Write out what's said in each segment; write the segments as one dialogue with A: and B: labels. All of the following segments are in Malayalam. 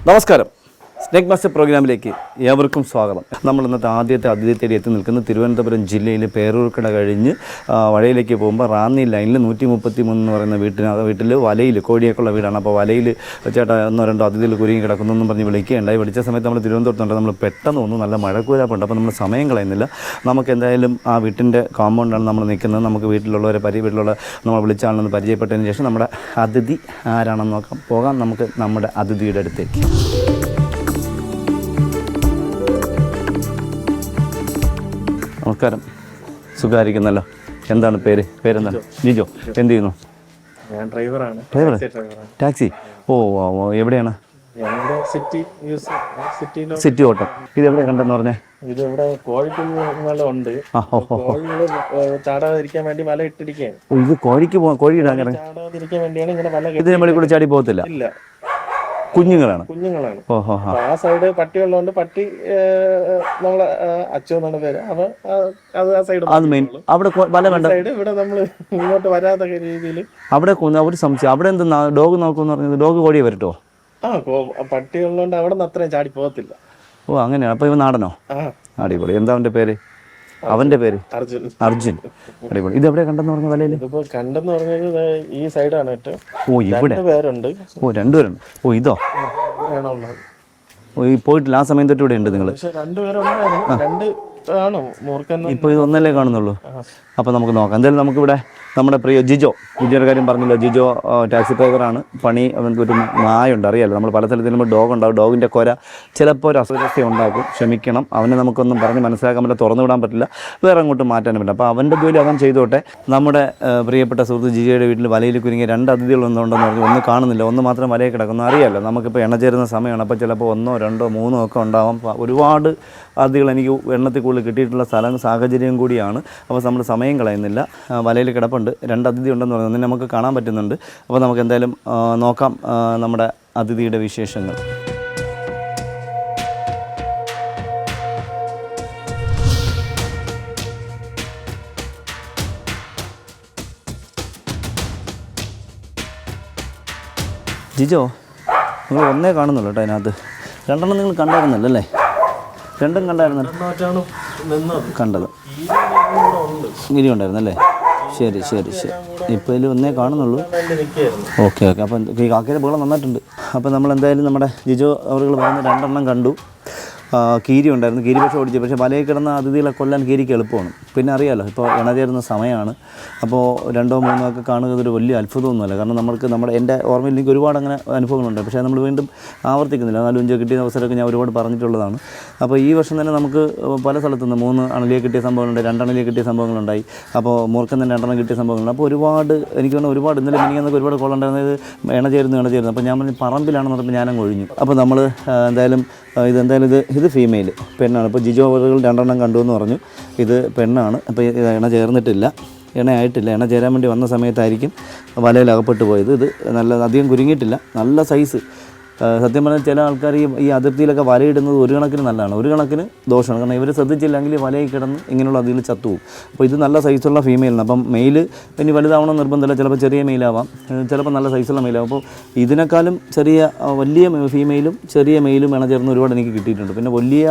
A: നമസ്കാരം. സ്നേക് മാസ്റ്റർ പ്രോഗ്രാമിലേക്ക് ഏവർക്കും സ്വാഗതം. നമ്മൾ ഇന്നത്തെ ആദ്യത്തെ അതിഥി തേടി എത്തി നിൽക്കുന്നത് തിരുവനന്തപുരം ജില്ലയിൽ പേരൂർക്കട കഴിഞ്ഞ് വഴയിലേക്ക് പോകുമ്പോൾ റാന്നി ലൈനിൽ 133 എന്ന് പറയുന്ന വീട്ടിൽ വലയിൽ കോഴിയൊക്കെയുള്ള വീടാണ്. അപ്പോൾ വലയിൽ ചേട്ടാ ഒന്നോ രണ്ടോ അതിഥികൾ കുരുങ്ങി കിടക്കുന്നതെന്നും പറഞ്ഞ് വിളിക്കുകയുണ്ടായി. വിളിച്ച സമയത്ത് നമ്മൾ തിരുവനന്തപുരത്തുണ്ട്. നമ്മൾ പെട്ടെന്ന് ഒന്നും നല്ല മഴക്കൂരാപ്പുണ്ട്. അപ്പോൾ നമ്മൾ സമയം കളയുന്നില്ല. നമുക്ക് എന്തായാലും ആ വീട്ടിൻ്റെ കോമ്പൗണ്ടാണ് നമ്മൾ നിൽക്കുന്നത്. നമുക്ക് വീട്ടിലുള്ള നമ്മൾ വിളിച്ച ആളെന്ന് പരിചയപ്പെട്ടതിന് ശേഷം നമ്മുടെ അതിഥി ആരാണെന്ന് നോക്കാം. പോകാം നമുക്ക് നമ്മുടെ അതിഥിയുടെ അടുത്തേക്ക്. നമസ്കാരം. സുഖമായിരിക്കുന്നല്ലോ. എന്താണ് പേരെന്താണ്? ജിജോ. എന്ത് ചെയ്യുന്നു?
B: ഞാൻ ഡ്രൈവറാണ്.
A: ടാക്സി. ഓ എവിടെയാണ്? സിറ്റി ഓട്ടം. ഇത് എവിടെ കണ്ടെന്ന് പറഞ്ഞേ?
B: ഇത് ഇവിടെ കോഴിക്കുഞ്ഞുങ്ങൾ ഉണ്ട്. കോഴികള് ചാടാതിരിക്കാൻ വേണ്ടി വല ഇട്ടിരിക്കുകയാണ്.
A: ഇത് കോഴി ഇടാൻ
B: ചാടാതിരിക്കാൻ വേണ്ടിയാണ് ഇങ്ങനെ വല.
A: ഇതിന് മുകളിൽ കൂടി ചാടി പോകത്തില്ല.
B: ഇല്ല,
A: കുഞ്ഞുങ്ങളാണ്.
B: ഓഹോ. ആ സൈഡ് പട്ടി ഉള്ളതുകൊണ്ട് പട്ടി നമ്മളെ അച്ചു എന്നാണ് പേര്. അപ്പൊ അത് ആ സൈഡ്
A: അവിടെ വല വേണ്ട.
B: ഇവിടെ നമ്മള് ഇങ്ങോട്ട് വരാത്ത രീതിയിൽ അവിടെ
A: ഒരു സംശയം. അവിടെ എന്ത് ഡോഗ് നോക്കുമെന്ന് പറഞ്ഞത്? ഡോഗ് കോഴിയെ വരട്ടോ?
B: പട്ടി ഉള്ളതുകൊണ്ട് അവിടെ നിന്ന് അത്രയും ചാടി പോകത്തില്ല.
A: ഓ അങ്ങനെയാണ്. അപ്പൊ ഇവ നാടനോ? അടിപൊളി. എന്താ അവന്റെ പേര്? അവന്റെ പേര് അർജുൻ. അടിപൊളി. ഇത് എവിടെ കണ്ടെന്ന് പറഞ്ഞ വലയിൽ?
B: ഇതിപ്പോ കണ്ടെന്ന് പറഞ്ഞത് ഈ സൈഡാണ് ഏറ്റവും.
A: ഓ ഇവിടെ
B: പേരുണ്ട്.
A: ഓ രണ്ടുപേരുണ്ട്. ഓ ഇതോ പോയിട്ടില്ല. ആ സമയം തൊട്ട് ഇവിടെ ഉണ്ട് നിങ്ങൾ? ഇപ്പൊ ഇത് ഒന്നല്ലേ കാണുന്നുള്ളൂ. അപ്പൊ നമുക്ക് നോക്കാം. എന്തായാലും നമുക്കിവിടെ നമ്മുടെ പ്രിയ ജിജോയുടെ കാര്യം പറഞ്ഞല്ലോ. ജിജോ ടാക്സി ഡ്രൈവറാണ്. പണി അവർക്ക് ഒരു നായുണ്ട്, അറിയാലോ. നമ്മൾ പല സ്ഥലത്ത് നമ്മൾ ഡോഗ് ഉണ്ടാവും. ഡോഗിൻ്റെ കൊര ചിലപ്പോൾ ഒരു അസ്വസ്ഥ ഉണ്ടാക്കും. ക്ഷമിക്കണം. അവനെ നമുക്കൊന്നും പറഞ്ഞ് മനസ്സിലാക്കാൻ പറ്റില്ല, തുറന്നു വിടാൻ പറ്റില്ല, വേറെ അങ്ങോട്ട് മാറ്റാനും പറ്റില്ല. അപ്പോൾ അവൻ്റെ ജോലി അവൻ ചെയ്തോട്ടെ. നമ്മുടെ പ്രിയപ്പെട്ട സുഹൃത്ത് ജിജോയുടെ വീട്ടിൽ വലയിൽ കുരുങ്ങിയ 2 അതിഥികളുണ്ടെന്ന് പറഞ്ഞു. ഒന്ന് കാണുന്നില്ല, ഒന്ന് മാത്രം വലയിൽ കിടക്കുന്നു. അറിയാമല്ലോ, നമുക്കിപ്പോൾ എണ്ണ സമയമാണ്. അപ്പോൾ ചിലപ്പോൾ 1, 2, 3 ഒക്കെ ഉണ്ടാവാം. ഒരുപാട് അതിഥികൾ എനിക്ക് എണ്ണത്തിൽ കൂടുതൽ കിട്ടിയിട്ടുള്ള സാഹചര്യം കൂടിയാണ്. അപ്പോൾ നമ്മൾ സമയം കളയുന്നില്ല. വലയിൽ കിടപ്പുണ്ട്. 2 അതിഥി ഉണ്ടെന്ന് പറയുന്നത് നമുക്ക് കാണാൻ പറ്റുന്നുണ്ട്. അപ്പോൾ നമുക്ക് എന്തായാലും നോക്കാം നമ്മുടെ അതിഥിയുടെ വിശേഷങ്ങൾ. ജിജോ, നിങ്ങൾ ഒന്നേ കാണുന്നുള്ളൂ കേട്ടോ അതിനകത്ത്. 2 നിങ്ങൾ കണ്ടായിരുന്നല്ലേ? 2 കണ്ടായിരുന്നല്ലോ. കണ്ടത് ഇങ്ങനെ ഉണ്ടായിരുന്നല്ലേ? ശരി. ഇപ്പോൾ ഇതിൽ ഒന്നേ കാണുന്നുള്ളൂ. ഓക്കെ. അപ്പം ഈ കാക്കയുടെ ബഹളം നന്നായിട്ടുണ്ട്. അപ്പോൾ നമ്മൾ എന്തായാലും നമ്മുടെ ജിജോ അവർ പറയുന്ന 2 കണ്ടു. കീരി ഉണ്ടായിരുന്നു. കീരി പക്ഷേ ഓടിച്ചു. പക്ഷേ വലയിൽ കിടന്ന അതിഥികളെ കൊല്ലാൻ കീരിക്ക് എളുപ്പമാണ്. പിന്നെ അറിയാമല്ലോ, ഇപ്പോൾ ഇണചേരുന്ന സമയമാണ്. അപ്പോൾ 2, 3 ഒക്കെ കാണുക ഒരു വലിയ അത്ഭുതമൊന്നുമല്ല. കാരണം എൻ്റെ ഓർമ്മയിൽ എനിക്ക് ഒരുപാട് അങ്ങനെ അനുഭവങ്ങളുണ്ട്. പക്ഷേ നമ്മൾ വീണ്ടും ആവർത്തിക്കുന്നില്ല. 4, 5 കിട്ടിയ അവസരമൊക്കെ ഞാൻ ഒരുപാട് പറഞ്ഞിട്ടുള്ളതാണ്. അപ്പോൾ ഈ വർഷം തന്നെ നമുക്ക് പല സ്ഥലത്തുനിന്ന് 3 അണലിയെ കിട്ടിയ സംഭവങ്ങളുണ്ട്, 2 അണലിയെ കിട്ടിയ സംഭവങ്ങളുണ്ടായി. അപ്പോൾ മൂർഖൻ തന്നെ 2 കിട്ടിയ സംഭവങ്ങളുണ്ട്. അപ്പോൾ എനിക്ക് തോന്നുന്നു ഒരുപാട് ഇന്നലെ മിനിങ്ങന്നൊക്കെ ഒരുപാട് കോളുണ്ടായിരുന്നത് ഇണചേരുന്നു. അപ്പോൾ ഞാൻ പറഞ്ഞ പറമ്പിലാണെന്ന് പറഞ്ഞപ്പോൾ ഞാനങ്ങ് ഒഴിഞ്ഞു. അപ്പോൾ നമ്മൾ എന്തായാലും ഇത് ഫീമെയിൽ പെണ്ണാണ്. ഇപ്പോൾ ജിജോ അവറുകൾ 2 കണ്ടു എന്ന് പറഞ്ഞു. ഇത് പെണ്ണാണ്. അപ്പോൾ ഇത് ഇണ ചേർന്നിട്ടില്ല, ഇണയായിട്ടില്ല. ഇണ ചേരാൻ വേണ്ടി വന്ന സമയത്തായിരിക്കും വലയിൽ അകപ്പെട്ടു പോയത്. ഇത് അധികം കുരുങ്ങിയിട്ടില്ല, നല്ല സൈസ്. സത്യം പറഞ്ഞാൽ ചില ആൾക്കാർ ഈ അതിർത്തിയിലൊക്കെ വലയിടുന്നത് ഒരു കണക്കിന് നല്ലതാണ്, ഒരു കണക്കിന് ദോഷമാണ്. കാരണം ഇവർ ശ്രദ്ധിച്ചില്ലെങ്കിൽ വലയിൽ കിടന്ന് ഇങ്ങനെയുള്ള അതിൽ ചത്തുപോകും. അപ്പോൾ ഇത് നല്ല സൈസുള്ള ഫീമെയിലാണ്. അപ്പം മെയിൽ ഇനി വലുതാവണം നിർബന്ധമില്ല. ചിലപ്പോൾ ചെറിയ മെയിലാവാം, ചിലപ്പോൾ നല്ല സൈസുള്ള മെയിലാവും. അപ്പോൾ ഇതിനേക്കാളും വലിയ ഫീമെയിലും ചെറിയ മെയിലും ഇണചേർന്ന് ഒരുപാട് എനിക്ക് കിട്ടിയിട്ടുണ്ട്. പിന്നെ വലിയ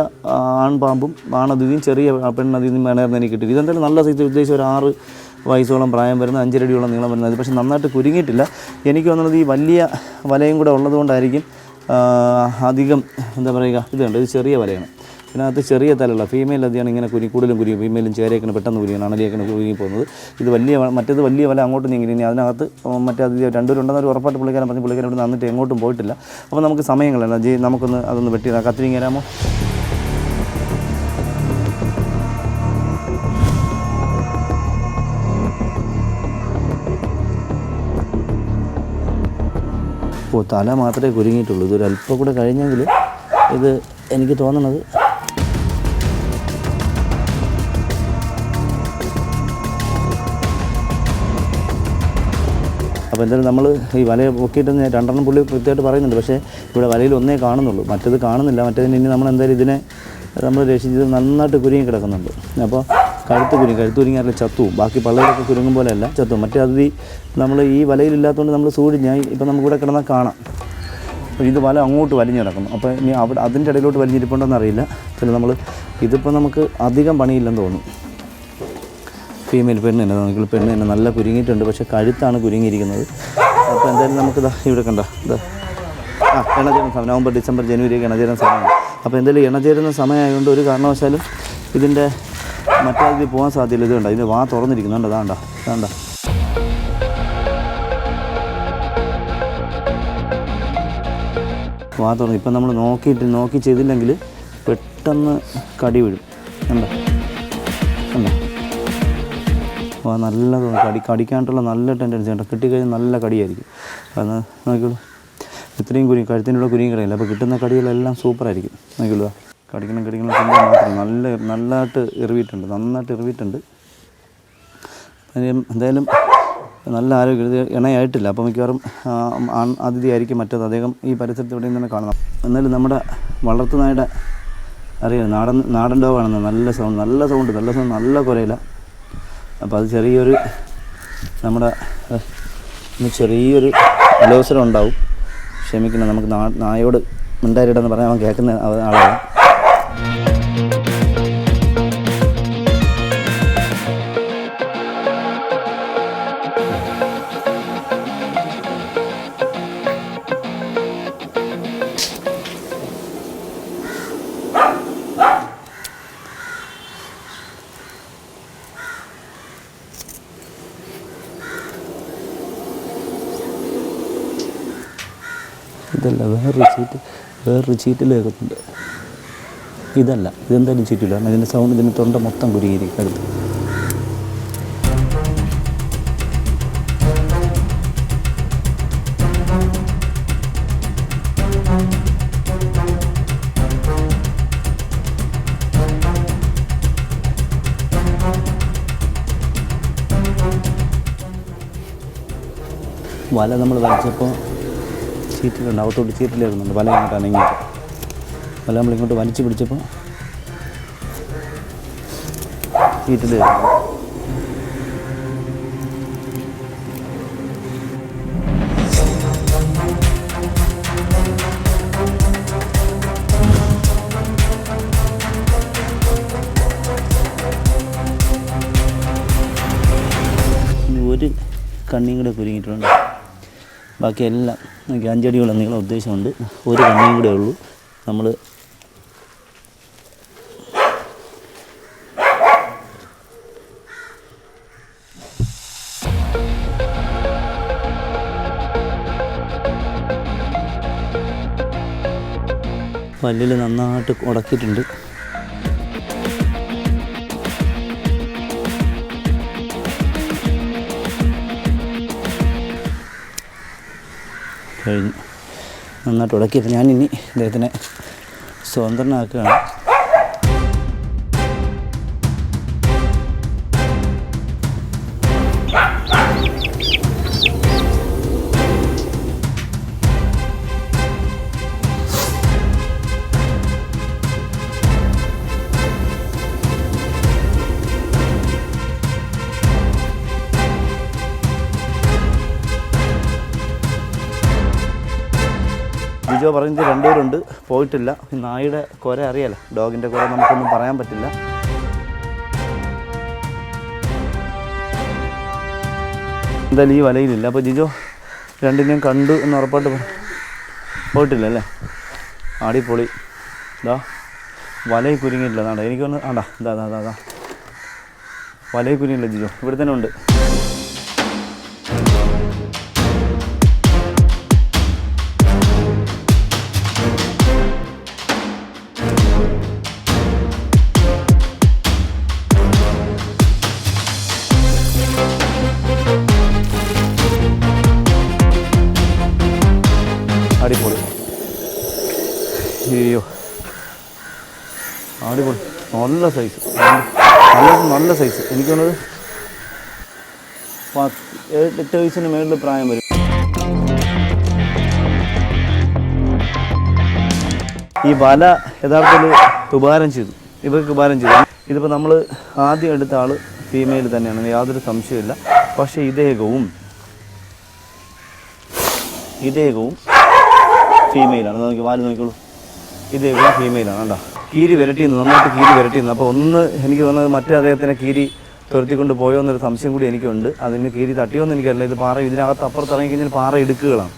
A: ആൺപാമ്പും ആണതിഥിയും ചെറിയ പെണ്ണതിഥിയും ഇണചേർന്ന് എനിക്ക് കിട്ടിയിട്ടുണ്ട്. ഇതെന്തായാലും നല്ല സൈസ്, ഉദ്ദേശിച്ച് ഒരു 6 വയസ്സോളം പ്രായം വരുന്ന 5 അടിയോളം നീളം വരുന്നത്. പക്ഷേ നന്നായിട്ട് കുരുങ്ങിയിട്ടില്ല. എനിക്ക് തോന്നുന്നത് ഈ വലിയ വലയും കൂടെ ഉള്ളതുകൊണ്ടായിരിക്കും അധികം എന്താ പറയുക. ഇതുണ്ട്, ഇത് ചെറിയ വലയാണ്. ഇതിനകത്ത് ചെറിയ തലയുള്ള ഫീമെയിൽ അതിയാണ് ഇങ്ങനെ കൂടുതലും കുരുങ്ങി. ഫീമെയിലും ചേരയൊക്കെ പെട്ടെന്ന് കുരുങ്ങി, അണലിയൊക്കെ കുരുങ്ങി പോകുന്നത്. മറ്റേത് വലിയ വല അങ്ങോട്ട് നീങ്ങി. ഇനി അതിനകത്ത് മറ്റേ അത് 2 ഉണ്ടെന്നൊരു ഉറപ്പായിട്ട് പുള്ളിക്കാരൻ പറഞ്ഞ് പുള്ളിക്കാരൻ ഇവിടെ നിന്നിട്ട് എങ്ങോട്ടും പോയിട്ടില്ല. അപ്പോൾ നമുക്ക് സമയങ്ങളല്ല നമുക്കൊന്ന് അതൊന്ന് വെട്ടി കത്തിരിങ്ങ തരാമോ? തല മാത്രമേ കുരുങ്ങിയിട്ടുള്ളൂ. ഇതൊരു അല്പം കൂടെ കഴിഞ്ഞെങ്കിൽ ഇത് എനിക്ക് തോന്നുന്നത് അപ്പോൾ എന്തായാലും നമ്മൾ ഈ വല പൊക്കിയിട്ട് 2 പുള്ളി കൃത്യമായിട്ട് പറയുന്നുണ്ട്. പക്ഷേ ഇവിടെ വലയിൽ ഒന്നേ കാണുന്നുള്ളൂ, മറ്റേത് കാണുന്നില്ല. മറ്റേതിന് ഇനി നമ്മൾ എന്തായാലും ഇതിനെ നമ്മൾ രക്ഷിച്ചത് നന്നായിട്ട് കുരുങ്ങി കിടക്കുന്നുണ്ട്. അപ്പോൾ കഴുത്ത് കുരുങ്ങിയാൽ ചത്തുവും. ബാക്കി പള്ളയിലൊക്കെ കുരുങ്ങും പോലെയല്ല, ചത്തുവും. മറ്റേ അതിഥി നമ്മൾ ഈ വലയിലില്ലാത്തതുകൊണ്ട് നമ്മൾ സൂക്ഷിച്ച് ഇപ്പം നമുക്കിവിടെ കിടന്നാൽ കാണാം. ഇത് വല അങ്ങോട്ട് വലിഞ്ഞ് കിടക്കുന്നു. അപ്പോൾ ഇനി അവിടെ അതിൻ്റെ ഇടയിലോട്ട് വലിഞ്ഞിരിപ്പുണ്ടോയെന്ന് അറിയില്ല. ചില നമ്മൾ ഇതിപ്പോൾ നമുക്ക് അധികം പണിയില്ലെന്ന് തോന്നുന്നു. ഫീമെയിൽ പെണ്ണ് തന്നെ നല്ല കുരുങ്ങിയിട്ടുണ്ട്. പക്ഷേ കഴുത്താണ് കുരുങ്ങിയിരിക്കുന്നത്. അപ്പോൾ എന്തായാലും നമുക്കിതാ ഇവിടെ കണ്ട ഇതാ ഇണചേരുന്ന സമയം നവംബർ, ഡിസംബർ, ജനുവരി ഒക്കെ ഇണചേരുന്ന സമയമാണ്. അപ്പോൾ എന്തായാലും ഇണചേരുന്ന സമയമായതുകൊണ്ട് ഒരു കാരണവശാലും ഇതിൻ്റെ മറ്റേ ഇതിൽ പോകാൻ സാധ്യതയില്ല. ഇത് കണ്ട ഇതിൻ്റെ വാ തുറന്നിരിക്കുന്നുണ്ട്. അതാണ്ട വാ തുറന്ന്. ഇപ്പം നമ്മൾ നോക്കി ചെയ്തില്ലെങ്കിൽ പെട്ടെന്ന് കടി വീഴും. കണ്ടോ നല്ല കടിക്കാനായിട്ടുള്ള നല്ല ടെൻഡൻസി ഉണ്ട്. കിട്ടിക്കഴിഞ്ഞാൽ നല്ല കടിയായിരിക്കും. അത് നോക്കിക്കോളൂ, ഇത്രയും കഴുത്തിനുള്ള കുരുങ്ങി കിടയില്ല. അപ്പോൾ കിട്ടുന്ന കടികളെല്ലാം സൂപ്പറായിരിക്കും. നോക്കിക്കോളൂ, കടിക്കണം ചിന്ത മാത്രം നല്ലതായിട്ട് ഇറവിയിട്ടുണ്ട്. എന്തായാലും നല്ല ആരോഗ്യം. ഇത് ഇണയായിട്ടില്ല. അപ്പോൾ മിക്കവാറും അതിഥി ആയിരിക്കും മറ്റത്. അദ്ദേഹം ഈ പരിസരത്ത് എവിടെയും തന്നെ കാണണം. എന്നാലും നമ്മുടെ വളർത്തുനായുടെ അറിയാം, നാടൻ ഡോഗാണെന്ന്. നല്ല സൗണ്ട് നല്ല കുരയില്ല. അപ്പോൾ അത് ചെറിയൊരു അലോസരം ഉണ്ടാവും. ക്ഷമിക്കണം, നമുക്ക് നായോട് മിണ്ടാരിടെന്ന് പറഞ്ഞാൽ അവൻ കേൾക്കുന്ന ആളാണ്. ഇതല്ല, വേറൊരു ചീറ്റിൽ കേൾക്കുന്നുണ്ട്. ഇതല്ല, ഇതെന്തായാലും ചീറ്റില്ല. കാരണം ഇതിൻ്റെ സൗണ്ട് ഇതിൻ്റെ തൊണ്ട മൊത്തം കുരുങ്ങിയിരിക്കും അടുത്ത്. വല നമ്മൾ വലിച്ചപ്പോൾ ചീറ്റിലുണ്ട്, അകത്തോട്ട് ചീറ്റിലേക്കുന്നുണ്ട്. വല ഇങ്ങോട്ട് അനങ്ങിയിട്ട് വല നമ്മളിങ്ങോട്ട് വലിച്ചു പിടിച്ചപ്പോൾ ചീറ്റിലേക്കുന്നു. ഒരു കണ്ണിയും കൂടെ കുരുങ്ങിയിട്ടുണ്ട്. ബാക്കി എല്ലാം നമുക്ക് 5 അടിയോളം നീളം ഉദ്ദേശമുണ്ട്. ഒരു കണ്ണിയും കൂടെ ഉള്ളൂ. നമ്മൾ പല്ലിൽ നന്നായിട്ട് ഉടക്കിയിട്ടുണ്ട്. കഴിഞ്ഞു, നന്നായിട്ട് ഉടക്കിയിട്ട് ഞാനിനി അദ്ദേഹത്തിനെ സ്വതന്ത്രനാക്കുകയാണ്. ജിജോ പറയുന്നത് 2 പേരുണ്ട്, പോയിട്ടില്ല. ഈ നായുടെ കുര അറിയാലോ, ഡോഗിൻ്റെ കുര നമുക്കൊന്നും പറയാൻ പറ്റില്ല. എന്തായാലും ഈ വലയിലില്ല. അപ്പോൾ ജിജോ 2നെയും കണ്ടു എന്ന് ഉറപ്പായിട്ട് പോയിട്ടില്ല അല്ലേ? ആടിപ്പൊളി. ഇതാ വലയിൽ കുരുങ്ങിയില്ല. നാടാ എനിക്കൊന്ന് ആണ്ടാ ഇതാ വലയിൽ കുരുങ്ങില്ല ജിജോ, ഇവിടെ തന്നെ ഉണ്ട്. അടിപൊളി, അയ്യോ അടിപൊളി, നല്ല സൈസ്, നല്ല സൈസ്. എനിക്ക് തോന്നുന്നത് 8 വയസ്സിന് മേളിൽ പ്രായം വരും. ഈ വല യഥാർത്ഥത്തിൽ ഉപകാരം ചെയ്തു, ഇവർക്ക് ഉപകാരം ചെയ്തു. ഇതിപ്പോൾ നമ്മൾ ആദ്യം എടുത്ത ആൾ ഫീമെയിൽ തന്നെയാണ്, യാതൊരു സംശയമില്ല. പക്ഷേ ഇദ്ദേഹവും ഫീമെയിലാണ്. നോക്കി വാല് നോക്കിക്കോളൂ, ഇദ്ദേഹവും ഫീമെയിലാണ്. കണ്ടോ, കീരി വിരട്ടിയിരുന്നു, നന്നായിട്ട് കീരി വിരട്ടിയിരുന്നു. അപ്പോൾ ഒന്ന് എനിക്ക് തോന്നുന്നത് മറ്റേ അദ്ദേഹത്തിനെ കീരി തുരത്തിക്കൊണ്ട് പോയോ എന്നൊരു സംശയം കൂടി എനിക്കുണ്ട്. അതിന് കീരി തട്ടിയോ എന്ന് എനിക്കറിയില്ല. ഇത് പാറ, ഇതിനകത്ത് അപ്പുറത്ത് ഇറങ്ങിക്കഴിഞ്ഞാൽ പാറ ഇടുക്കുകളാണ്.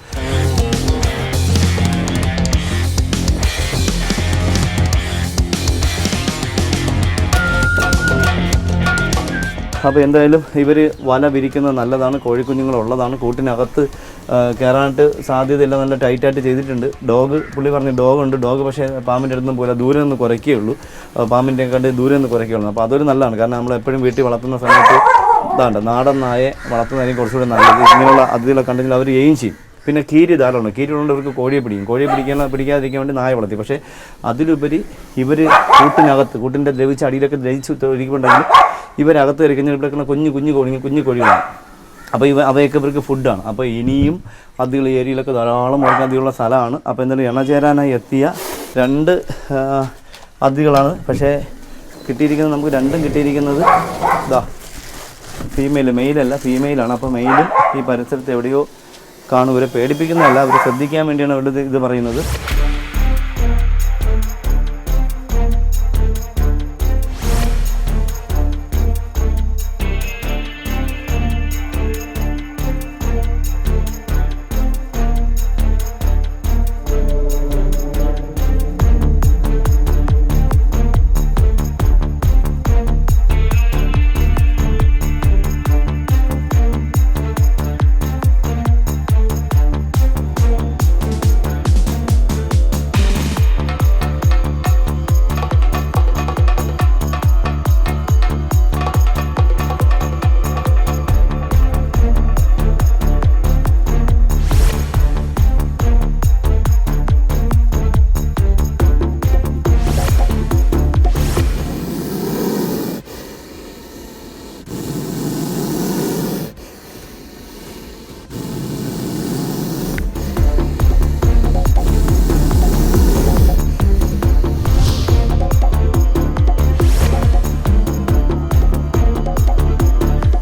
A: അപ്പോൾ എന്തായാലും ഇവർ വല വിരിക്കുന്നത് നല്ലതാണ്, കോഴിക്കുഞ്ഞുങ്ങളുള്ളതാണ്. കൂട്ടിനകത്ത് കയറാനായിട്ട് സാധ്യതയില്ല, നല്ല ടൈറ്റായിട്ട് ചെയ്തിട്ടുണ്ട്. പുള്ളി പറഞ്ഞ ഡോഗുണ്ട്. ഡോഗ് പക്ഷേ പാമ്പിൻ്റെ അടുത്തൊന്നും പോലെ ദൂരെ നിന്ന് കുറയ്ക്കുകയുള്ളൂ, പാമ്പിൻ്റെ കണ്ട് ദൂരെ നിന്ന് കുറയ്ക്കുകയുള്ളൂ. അപ്പോൾ അതൊരു നല്ലതാണ്. കാരണം നമ്മൾ എപ്പോഴും വീട്ടിൽ വളർത്തുന്ന സമയത്ത് നാടൻ നായെ വളർത്തുന്നതായിരിക്കും കുറച്ചുകൂടി നല്ലത്. ഇങ്ങനെയുള്ള അതിഥികളെ കണ്ടെങ്കിൽ അവർ എയിം ചെയ്യും. പിന്നെ കീരി ധാരാളമാണ്. കീരി ഉള്ളതുകൊണ്ട് ഇവർക്ക് കോഴിയെ പിടിക്കാതിരിക്കാൻ വേണ്ടി നായ വളർത്തി. പക്ഷേ അതിലുപരി ഇവർ കൂട്ടിൻ്റെ ദ്രവിച്ച് അടിയിലൊക്കെ ഇരിക്കുന്നുണ്ടെങ്കിൽ ഇവരകത്ത് കയറി കഴിഞ്ഞാൽ ഇവിടെ കുഞ്ഞു കോഴികളാണ്. അപ്പോൾ അവയൊക്കെ ഇവർക്ക് ഫുഡാണ്. അപ്പോൾ ഇനിയും അതികൾ ഏരിയയിലൊക്കെ ധാരാളം വളർത്താതിയുള്ള സ്ഥലമാണ്. അപ്പോൾ എന്തായാലും ഇണചേരാനായി എത്തിയ 2 അതികളാണ്. പക്ഷേ കിട്ടിയിരിക്കുന്നത് നമുക്ക് രണ്ടും കിട്ടിയിരിക്കുന്നത് മെയിലല്ല, ഫീമെയിലാണ്. അപ്പോൾ മെയിലും ഈ പരിസരത്ത് എവിടെയോ കാണും. ഇവരെ പേടിപ്പിക്കുന്നതല്ല, അവർ ശ്രദ്ധിക്കാൻ വേണ്ടിയാണ് അവരുടെ ഇത് പറയുന്നത്.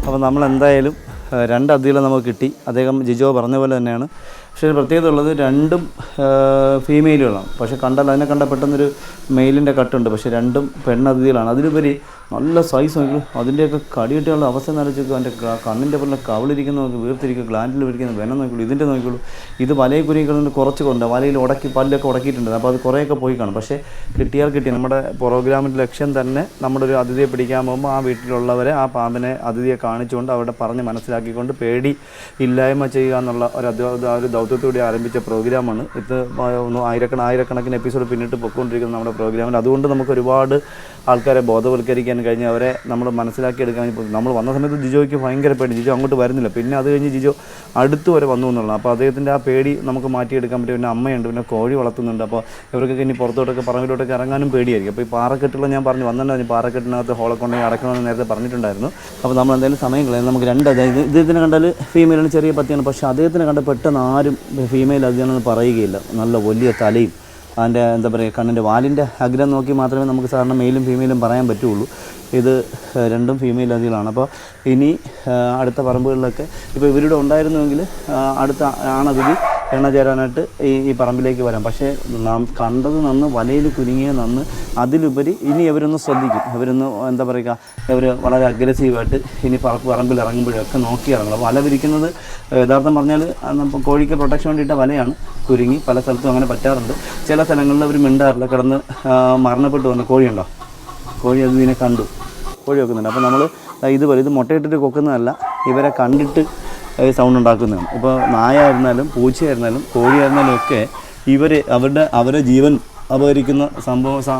A: അപ്പോൾ നമ്മളെന്തായാലും 2 അതികളെ നമുക്ക് കിട്ടി. അദ്ദേഹം ജിജോ പറഞ്ഞ പോലെ തന്നെയാണ്. പക്ഷേ പ്രത്യേകത ഉള്ളത് രണ്ടും ഫീമെയിലുകളാണ്. പക്ഷേ അതിനെ കണ്ട പെട്ടെന്നൊരു മെയിലിൻ്റെ കട്ടുണ്ട്. പക്ഷേ രണ്ടും പെണ്ണതിഥികളാണ്. അതിലുപരി നല്ല സൈസ് നോക്കിയും അതിൻ്റെയൊക്കെ കടികിട്ടിയുള്ള അവസ്ഥ നനച്ചേക്കും. അതിൻ്റെ കണ്ണിൻ്റെ പോലെ കവിളിരിക്കുന്ന നോക്കി, വീർത്തിരിക്കുക, ഗ്ലാൻഡിൽ വിരിക്കുന്ന വെനം നോക്കിയുള്ളൂ. ഇതിൻ്റെ നോക്കിയുള്ളൂ. ഇത് വലയിൽ കുരുങ്ങിക്കൊണ്ട് കുറച്ച് കൊണ്ട് വലയിൽ പല്ലൊക്കെ ഉടക്കിയിട്ടുണ്ട്. അപ്പോൾ അത് കുറേയൊക്കെ പോയി കാണും. പക്ഷേ കിട്ടി. നമ്മുടെ പ്രോഗ്രാമിൻ്റെ ലക്ഷ്യം തന്നെ നമ്മുടെ ഒരു അതിഥിയെ പിടിക്കാൻ പോകുമ്പോൾ ആ വീട്ടിലുള്ളവരെ ആ പാമ്പിനെ അതിഥിയെ കാണിച്ചുകൊണ്ട് അവിടെ പറഞ്ഞ് മനസ്സിലാക്കിക്കൊണ്ട് പേടി ഇല്ലായ്മ ചെയ്യുക എന്നുള്ള ഒരു ദൗത്യത്തോടെ ആരംഭിച്ച പ്രോഗ്രാമാണ് ഇത്. ആയിരക്കണക്കിന് എപ്പിസോഡ് പിന്നിട്ട് പൊയ്ക്കൊണ്ടിരിക്കുന്ന നമ്മുടെ പ്രോഗ്രാമിൽ. അതുകൊണ്ട് നമുക്ക് ഒരുപാട് ആൾക്കാരെ ബോധവൽക്കരിക്കാൻ കഴിഞ്ഞ് അവരെ നമ്മൾ മനസ്സിലാക്കിയെടുക്കാൻ. നമ്മൾ വന്ന സമയത്ത് ജിജോയ്ക്ക് ഭയങ്കര പേടി, ജിജോ അങ്ങോട്ട് വരുന്നില്ല. പിന്നെ അത് കഴിഞ്ഞ് ജിജോ അടുത്ത് വരെ വന്നു എന്നുള്ളത്. അപ്പോൾ അദ്ദേഹത്തിൻ്റെ ആ പേടി നമുക്ക് മാറ്റിയെടുക്കാൻ പറ്റും. പിന്നെ അമ്മയുണ്ട്, പിന്നെ കോഴി വളർത്തുന്നുണ്ട്. അപ്പോൾ ഇവർക്കൊക്കെ ഇനി പുറത്തോട്ടൊക്കെ പറമ്പിലോട്ടൊക്കെ ഇറങ്ങാനും പേടിയായിരിക്കും. അപ്പോൾ ഈ പാറക്കെട്ടുള്ള ഞാൻ വന്നിട്ടുണ്ടായിരുന്നു, പാറക്കെട്ടിനകത്ത് ഹോളൊക്കെ ഉണ്ടെങ്കിൽ അടക്കണമെന്ന് നേരത്തെ പറഞ്ഞിട്ടുണ്ടായിരുന്നു. അപ്പോൾ നമ്മൾ എന്തായാലും സമയം കളയാം. നമുക്ക് 2 അതായത് ഇദ്ദേഹത്തിനെ കണ്ടാൽ ഫീമെയിലാണ്, ചെറിയ പത്തിയാണ്. പക്ഷേ അദ്ദേഹത്തിനെ കണ്ട പെട്ടെന്ന് ആരും ഫീമെയിൽ അതിയാണെന്ന് പറയുകയില്ല. നല്ല വലിയ തലയും അതിൻ്റെ എന്താ പറയുക കണ്ണിൻ്റെ വാലിൻ്റെ അഗ്രം നോക്കി മാത്രമേ നമുക്ക് സാധാരണ മെയിലും ഫീമെയിലും പറയാൻ പറ്റുള്ളൂ. ഇത് 2 ഫീമെയിൽ അതികളാണ്. അപ്പോൾ ഇനി അടുത്ത പറമ്പുകളിലൊക്കെ ഇപ്പോൾ ഇവരുടെ ഉണ്ടായിരുന്നുവെങ്കിൽ അടുത്ത ആണതിഥി എണ്ണ ചേരാനായിട്ട് ഈ പറമ്പിലേക്ക് വരാം. പക്ഷേ നാം കണ്ടത് നന്ന്, വലയിൽ കുരുങ്ങിയ നന്ന്. അതിലുപരി ഇനി ഇവരൊന്ന് ശ്രദ്ധിക്കും. ഇവരൊന്ന് എന്താ പറയുക, ഇവർ വളരെ അഗ്രസീവായിട്ട് ഇനി പറമ്പിൽ ഇറങ്ങുമ്പോഴൊക്കെ നോക്കി ഇറങ്ങണം. വല വിരിക്കുന്നത് യഥാർത്ഥം പറഞ്ഞാൽ കോഴിക്ക് പ്രൊട്ടക്ഷൻ വേണ്ടിയിട്ട വലയാണ്. കുരുങ്ങി പല സ്ഥലത്തും അങ്ങനെ പറ്റാറുണ്ട്. ചില സ്ഥലങ്ങളിൽ അവർ മിണ്ടാറില്ല. കിടന്ന് മരണപ്പെട്ടു വന്ന കോഴിയുണ്ടോ, കോഴി അതിനെ കണ്ടു കോഴി വെക്കുന്നുണ്ട്. അപ്പോൾ നമ്മൾ ഇതുപോലെ ഇത് മുട്ടയിട്ടിട്ട് കൊക്കുന്നതല്ല, ഇവരെ കണ്ടിട്ട് സൗണ്ട് ഉണ്ടാക്കുന്നതാണ്. ഇപ്പോൾ നായായിരുന്നാലും പൂച്ചയായിരുന്നാലും കോഴിയായിരുന്നാലും ഒക്കെ അവരുടെ ജീവൻ അപഹരിക്കുന്ന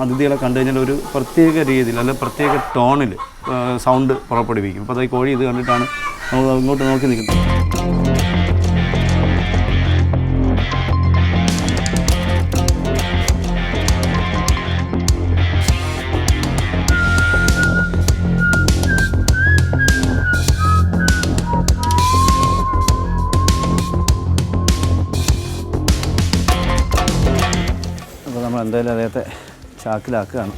A: അതിഥികളെ കണ്ടു കഴിഞ്ഞാൽ ഒരു പ്രത്യേക രീതിയിൽ അല്ലെങ്കിൽ പ്രത്യേക ടോണിൽ സൗണ്ട് പുറപ്പെടുവിക്കും. അപ്പോൾ അത് ഈ കോഴി ഇത് കണ്ടിട്ടാണ് നമ്മൾ ഇങ്ങോട്ട് നോക്കി നിൽക്കുന്നത്. നമ്മളെന്തായാലും അദ്ദേഹത്തെ ചാക്കിലാക്കുകയാണ്.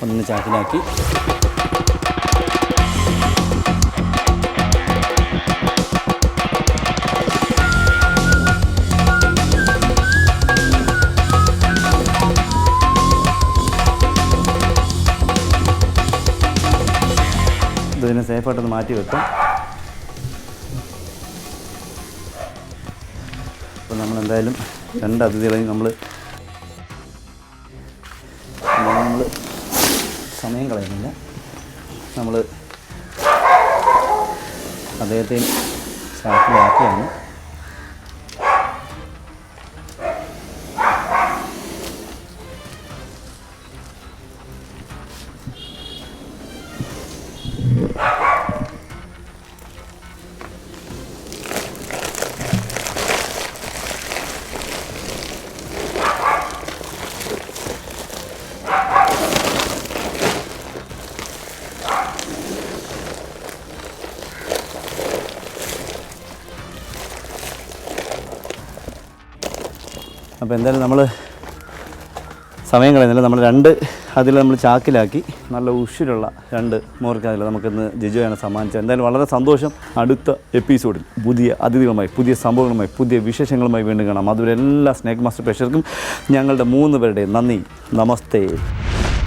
A: ഒന്ന് ചാക്കിലാക്കി ഇതിനെ സേഫായിട്ടൊന്ന് മാറ്റി വെക്കാം. അപ്പോൾ നമ്മളെന്തായാലും 2 അതിഥികളെയും നമ്മൾ സമയം കളയുന്നില്ല. നമ്മൾ അദ്ദേഹത്തെ ചാക്കിലാക്കിയാണ്. അപ്പോൾ എന്തായാലും നമ്മൾ സമയം കളയുന്നില്ല. നമ്മൾ 2 അതിൽ നമ്മൾ ചാക്കിലാക്കി നല്ല ഉഷിലുള്ള 2 മോർക്ക് അതിൽ നമുക്കിന്ന് ജിജോയാണ് സമ്മാനിച്ചത്. എന്തായാലും വളരെ സന്തോഷം. അടുത്ത എപ്പിസോഡിൽ പുതിയ അതിഥികളുമായി, പുതിയ സംഭവങ്ങളുമായി, പുതിയ വിശേഷങ്ങളുമായി വീണ്ടും കാണാം. അതുവരെ എല്ലാ സ്നേക് മാസ്റ്റർ പ്രേക്ഷകർക്കും ഞങ്ങളുടെ 3 പേരുടെയും നന്ദി. നമസ്തേ.